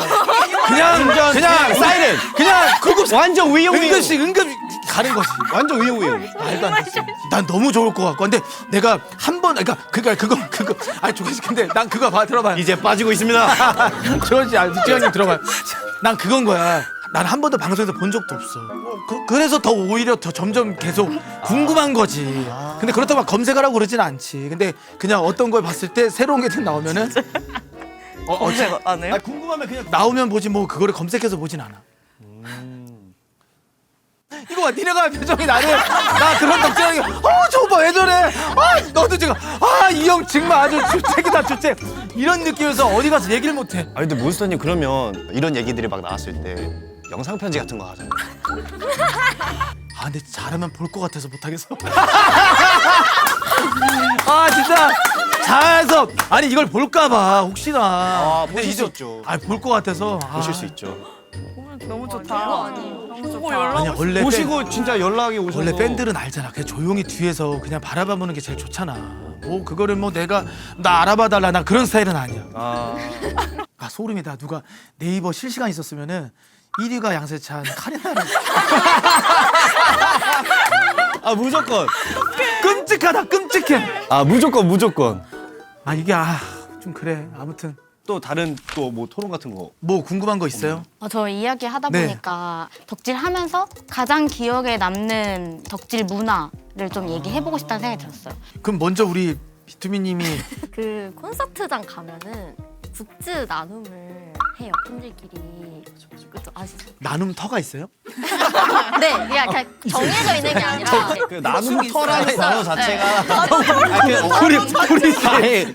그냥 사이렌. 그냥 그거 완전 위용위용. 은근 가는 거지. 완전 위용위용. 말도 안 됐어. 난 너무 좋을 것 같고. 근데 내가 한 번, 그거. 아니, 근데 난 그거 들어봐. 이제 빠지고 있습니다. 지현님 들어봐. 난 그건 거야. 난 한 번도 방송에서 본 적도 없어. 그래서 더 오히려 더 점점 계속 궁금한 거지. 근데 그렇다고 막 검색하라고 그러진 않지. 근데 그냥 어떤 걸 봤을 때 새로운 게 나오면은 검색 안 해요? 궁금하면 그냥 나오면 보지 뭐 그거를 검색해서 보진 않아. 이거 봐, 니네가 표정이 나 그런 덕질하는 게 저거 봐, 왜 저래? 너도 지금 이 형 정말 아주 주책이다, 주책. 이런 느낌에서 어디 가서 얘기를 못 해. 근데 몬스터님 그러면 이런 얘기들이 막 나왔을 때 영상 편지 같은 거 하잖아요. 근데 잘하면 볼 것 같아서 못 하겠어. 진짜 잘해서 아니 이걸 볼까 봐 혹시나. 보실 수 있죠. 볼 것 같아서. 보실 수 있죠. 너무 좋다. 보고 연락. 아니야, 원래 보시고 진짜 연락이 오셔서 원래 팬들은 알잖아. 그냥 조용히 뒤에서 그냥 바라봐보는 게 제일 좋잖아. 뭐 그거를 뭐 내가 나 알아봐달라 나 그런 스타일은 아니야. 소름이다. 누가 네이버 실시간 있었으면은 1위가 양세찬, 카리나를. 무조건. 끔찍하다, 끔찍해. 무조건. 이게 좀 그래. 아무튼 또 다른 또 뭐 토론 같은 거. 뭐 궁금한 거 있어요? 저 이야기 하다 네. 보니까 덕질하면서 가장 기억에 남는 덕질 문화를 좀 얘기해보고 싶다는 생각이 들었어요. 그럼 먼저 우리 비투미님이 그 콘서트장 가면은 굿즈 나눔을 해요, 팬들끼리. 그죠? 아시죠? 나눔 터가 있어요? 네, 그냥 정해져 있는 게 아니라 그 나눔 터라는 단어 자체가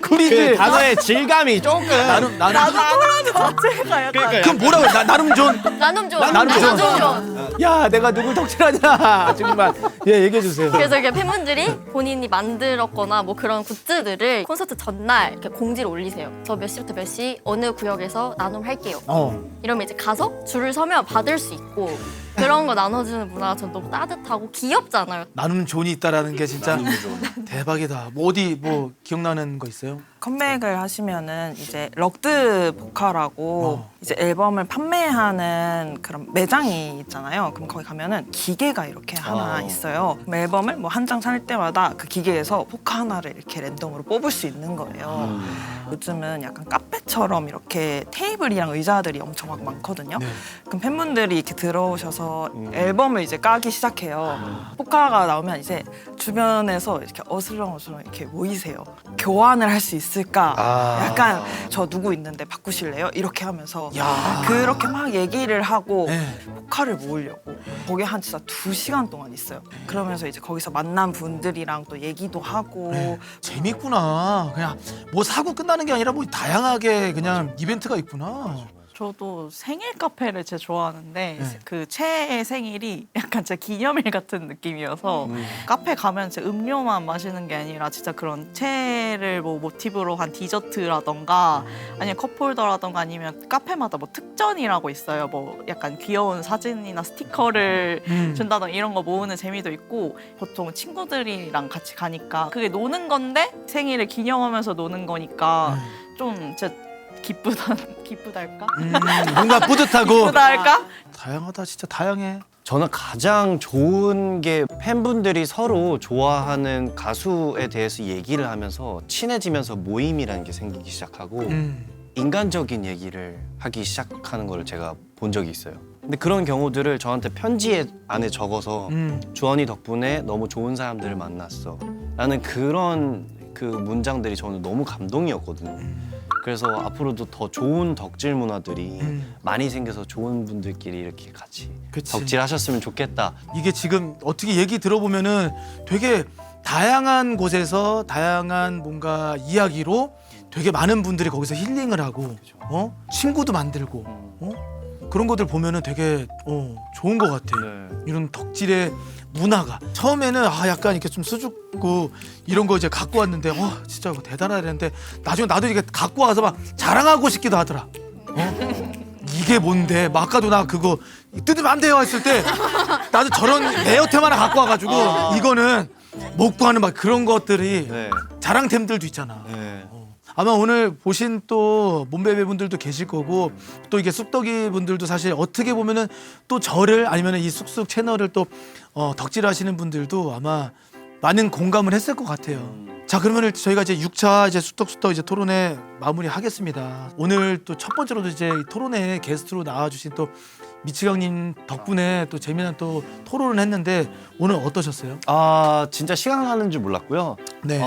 구리지. 그 단어의 질감이 조금 나눔. 자체가 약간. 그럼 뭐라고 해? 나눔 존. 나눔 좀. 나눔 좀. 야, 내가 누굴 덕질하냐? 정말. 얘기해 주세요. 그래서 이렇게 팬분들이 본인이 만들었거나 뭐 그런 굿즈들을 콘서트 전날 이렇게 공지를 올리세요. 저 몇 시부터 몇 시 어느 구역에서 나눔할게요. 이러면 이제 가서 줄을 서면 받을 수 있고 그런 거 나눠주는 문화가 전 너무 따뜻하고 귀엽잖아요. 나눔 존이 있다라는 게 진짜 대박이다. 뭐 어디 뭐 기억나는 거 있어요? 컴백을 하시면은 이제 럭드 보카라고 이제 앨범을 판매하는 그런 매장이 있잖아요. 그럼 거기 가면은 기계가 이렇게 하나 있어요. 그럼 앨범을 뭐 한 장 살 때마다 그 기계에서 포카 하나를 이렇게 랜덤으로 뽑을 수 있는 거예요. 요즘은 약간 카페 카페처럼 이렇게 테이블이랑 의자들이 엄청 막 많거든요. 네. 그럼 팬분들이 이렇게 들어오셔서 앨범을 이제 까기 시작해요. 포카가 나오면 이제 주변에서 이렇게 어슬렁어슬렁 이렇게 모이세요. 교환을 할 수 있을까? 약간 저 누구 있는데 바꾸실래요? 이렇게 하면서 야. 그렇게 막 얘기를 하고 네. 포카를 모으려고 거기 한 진짜 2시간 동안 있어요. 그러면서 이제 거기서 만난 분들이랑 또 얘기도 하고 네. 재밌구나. 그냥 뭐 사고 끝나는 게 아니라 뭐 다양하게 그냥 이벤트가 있구나. 저도 생일 카페를 제일 좋아하는데 네. 그 최애 생일이 약간 제 기념일 같은 느낌이어서 카페 가면 제 음료만 마시는 게 아니라 진짜 그런 최애를 뭐 모티브로 한 디저트라던가 아니면 컵홀더라던가 아니면 카페마다 뭐 특전이라고 있어요. 뭐 약간 귀여운 사진이나 스티커를 준다던가 이런 거 모으는 재미도 있고 보통 친구들이랑 같이 가니까 그게 노는 건데 생일을 기념하면서 노는 거니까 좀 진짜 기쁘달까? 뭔가 뿌듯하고 기쁘달까? 다양하다. 진짜 다양해. 저는 가장 좋은 게 팬분들이 서로 좋아하는 가수에 대해서 얘기를 하면서 친해지면서 모임이라는 게 생기기 시작하고 인간적인 얘기를 하기 시작하는 걸 제가 본 적이 있어요. 근데 그런 경우들을 저한테 편지 안에 적어서 주원이 덕분에 너무 좋은 사람들을 만났어 라는 그런 그 문장들이 저는 너무 감동이었거든요. 그래서 앞으로도 더 좋은 덕질 문화들이 많이 생겨서 좋은 분들끼리 이렇게 같이 그치. 덕질하셨으면 좋겠다. 이게 지금 어떻게 얘기 들어보면은 되게 다양한 곳에서 다양한 뭔가 이야기로 되게 많은 분들이 거기서 힐링을 하고 친구도 만들고 그런 것들 보면은 되게 좋은 것 같아. 네. 이런 덕질의 문화가 처음에는 약간 이렇게 좀 수줍고 이런 거 이제 갖고 왔는데 진짜 이거 대단하다는데 나중에 나도 이게 갖고 와서 막 자랑하고 싶기도 하더라. 이게 뭔데? 막 아까도 나 그거 뜯으면 안 돼요 했을 때 나도 저런 레어템 하나 갖고 와가지고 이거는 못 구하는 막 그런 것들이 네. 자랑템들도 있잖아. 네. 아마 오늘 보신 또 몸베베 분들도 계실 거고 또 이게 쑥떡이 분들도 사실 어떻게 보면은 또 저를 아니면 이 쑥쑥 채널을 또 덕질하시는 분들도 아마 많은 공감을 했을 것 같아요. 자, 그러면은 저희가 이제 6차 이제 쑥떡 이제 토론회 마무리하겠습니다. 오늘 또 첫 번째로도 이제 이 토론회 게스트로 나와주신 또 미치광님 덕분에 또 재미난 또 토론을 했는데 오늘 어떠셨어요? 아 진짜 시간 가는 줄 몰랐고요. 네.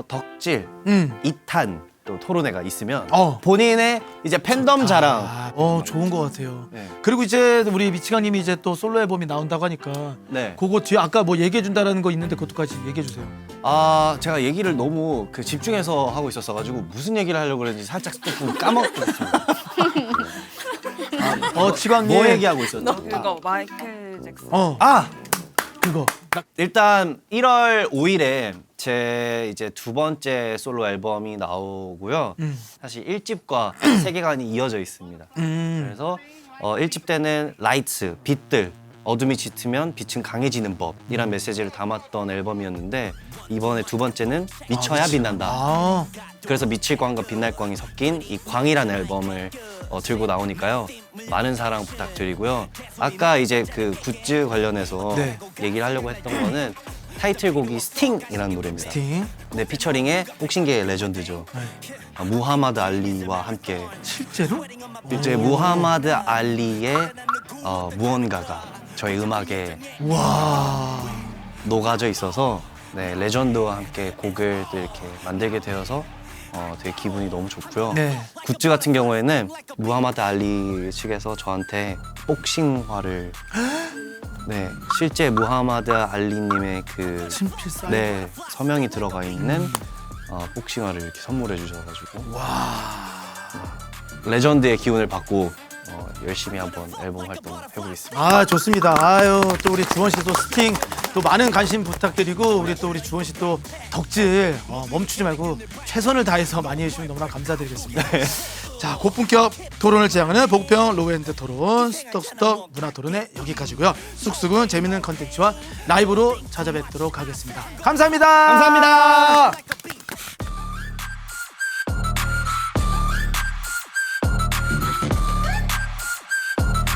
덕질, 2탄 또 토론회가 있으면 본인의 이제 팬덤 자랑. 좋은 것 같아요. 네. 그리고 이제 우리 미치광님이 이제 또 솔로 앨범이 나온다고 하니까 네. 그거 뒤에 아까 뭐 얘기해 준다라는 거 있는데 그것도까지 얘기해 주세요. 아 제가 얘기를 너무 그 집중해서 하고 있었어가지고 무슨 얘기를 하려고 그랬는지 살짝 조금 까먹었어요. 지광님. 뭐 얘기하고 있었죠? 그거 마이클 잭슨 그거. 일단 1월 5일에 제 이제 두 번째 솔로 앨범이 나오고요. 사실 1집과 세계관이 이어져 있습니다. 그래서 1집 때는 라이트, 빛들, 어둠이 짙으면 빛은 강해지는 법이란 메시지를 담았던 앨범이었는데 이번에 두 번째는 미쳐야 빛난다. 그래서 미칠 광과 빛날 광이 섞인 이 광이라는 앨범을 들고 나오니까요. 많은 사랑 부탁드리고요. 아까 이제 그 굿즈 관련해서 네. 얘기를 하려고 했던 거는 타이틀곡이 스팅이라는 노래입니다. 스팅. 네, 피처링의 복싱계의 레전드죠. 무하마드 알리와 함께 실제로? 이제 무하마드 알리의 무언가가 저희 음악에 와. 녹아져 있어서 네, 레전드와 함께 곡을 또 이렇게 만들게 되어서 되게 기분이 너무 좋고요. 네. 굿즈 같은 경우에는 무하마드 알리 측에서 저한테 복싱화를 네, 실제 무하마드 알리님의 그 친필 사인. 네, 서명이 들어가 있는 복싱화를 이렇게 선물해 주셔가지고 레전드의 기운을 받고 열심히 한번 앨범 활동 해보겠습니다. 좋습니다. 아유, 또 우리 주원 씨도 스팅 또 많은 관심 부탁드리고 우리 또 우리 주원 씨 또 덕질 멈추지 말고 최선을 다해서 많이 해주시면 너무나 감사드리겠습니다. 자, 고품격 토론을 지향하는 보급형 로우엔드 토론 쑥떡쑥떡 문화 토론회 여기까지고요. 쑥쑥은 재밌는 컨텐츠와 라이브로 찾아뵙도록 하겠습니다. 감사합니다. 감사합니다.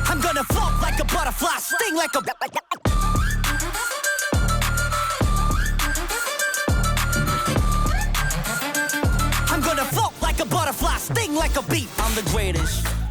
I'm gonna float like a butterfly, sting like a. I'm gonna float like a butterfly. butterfly, sting like a bee. I'm the greatest.